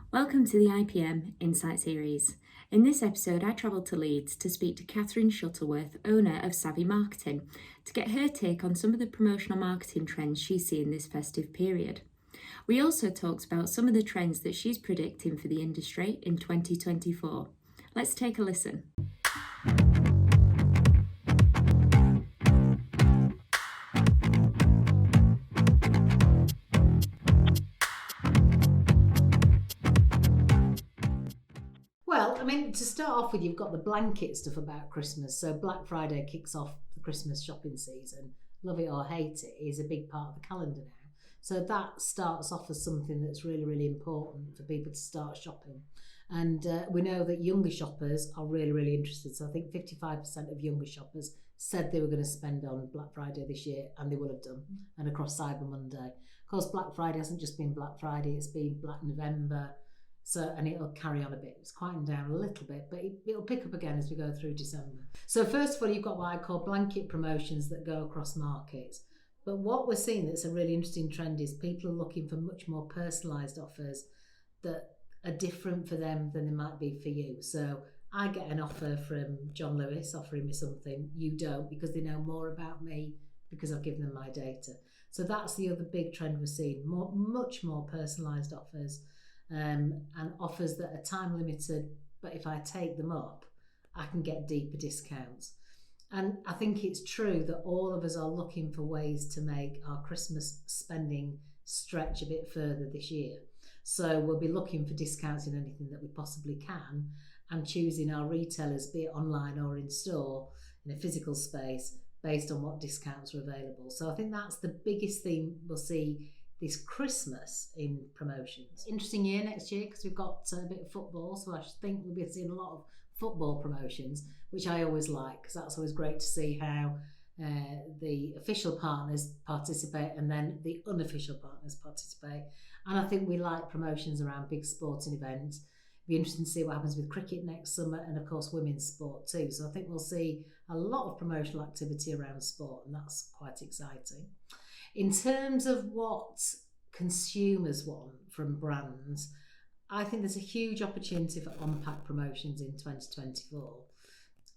Welcome to the IPM Insight Series. In this episode, I travelled to Leeds to speak to Catherine Shuttleworth, owner of Savvy Marketing, to get her take on some of the promotional marketing trends she's seeing this festive period. We also talked about some of the trends that she's predicting for the industry in 2024. Let's take a listen. Well, I mean, to start off with, you've got the blanket stuff about Christmas. So Black Friday kicks off the Christmas shopping season. Love it or hate it is a big part of the calendar now. So that starts off as something that's really, really important for people to start shopping. And we know that younger shoppers are really, really interested. So I think 55% of younger shoppers said they were going to spend on Black Friday this year, and they will have done, and across Cyber Monday. Of course, Black Friday hasn't just been Black Friday, it's been Black November. So, and it'll carry on a bit. It's quieting down a little bit, but it'll pick up again as we go through December. So first of all, you've got what I call blanket promotions that go across markets. But what we're seeing that's a really interesting trend is people are looking for much more personalised offers that are different for them than they might be for you. So I get an offer from John Lewis offering me something, you don't, because they know more about me because I've given them my data. So that's the other big trend we're seeing, much more personalised offers. And offers that are time limited, but if I take them up, I can get deeper discounts. And I think it's true that all of us are looking for ways to make our Christmas spending stretch a bit further this year. So we'll be looking for discounts in anything that we possibly can, and choosing our retailers, be it online or in store, in a physical space, based on what discounts are available. So I think that's the biggest thing we'll see this Christmas in promotions. Interesting year next year because we've got a bit of football, so I think we'll be seeing a lot of football promotions, which I always like because that's always great to see how the official partners participate and then the unofficial partners participate. And I think we like promotions around big sporting events. It'll be interesting to see what happens with cricket next summer and of course women's sport too. So I think we'll see a lot of promotional activity around sport, and that's quite exciting. In terms of what consumers want from brands, I think there's a huge opportunity for on-pack promotions in 2024.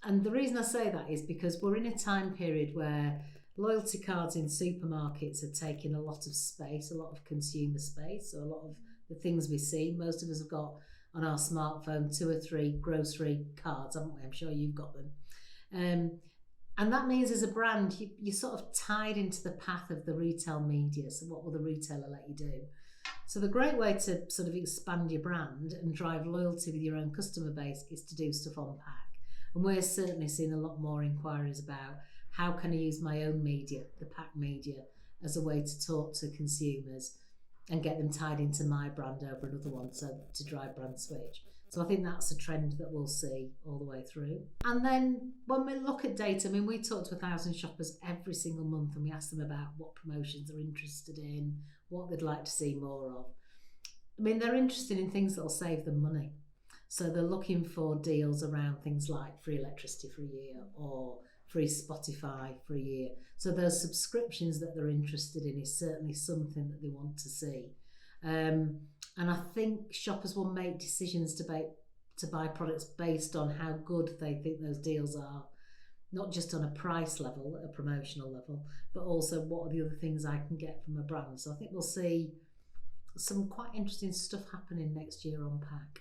And the reason I say that is because we're in a time period where loyalty cards in supermarkets are taking a lot of space, a lot of consumer space. So a lot of the things we see, most of us have got on our smartphone 2 or 3 grocery cards, haven't we? I'm sure you've got them. And that means as a brand, you're sort of tied into the path of the retail media. So what will the retailer let you do? So the great way to sort of expand your brand and drive loyalty with your own customer base is to do stuff on pack. And we're certainly seeing a lot more inquiries about how can I use my own media, the pack media, as a way to talk to consumers and get them tied into my brand over another one, so to drive brand switch. So I think that's a trend that we'll see all the way through. And then when we look at data, I mean, we talk to 1,000 shoppers every single month and we ask them about what promotions they're interested in, what they'd like to see more of. I mean, they're interested in things that'll save them money. So they're looking for deals around things like free electricity for a year or free Spotify for a year. So those subscriptions that they're interested in is certainly something that they want to see. And I think shoppers will make decisions to buy products based on how good they think those deals are, not just on a price level, a promotional level, but also what are the other things I can get from a brand. So I think we'll see some quite interesting stuff happening next year on pack.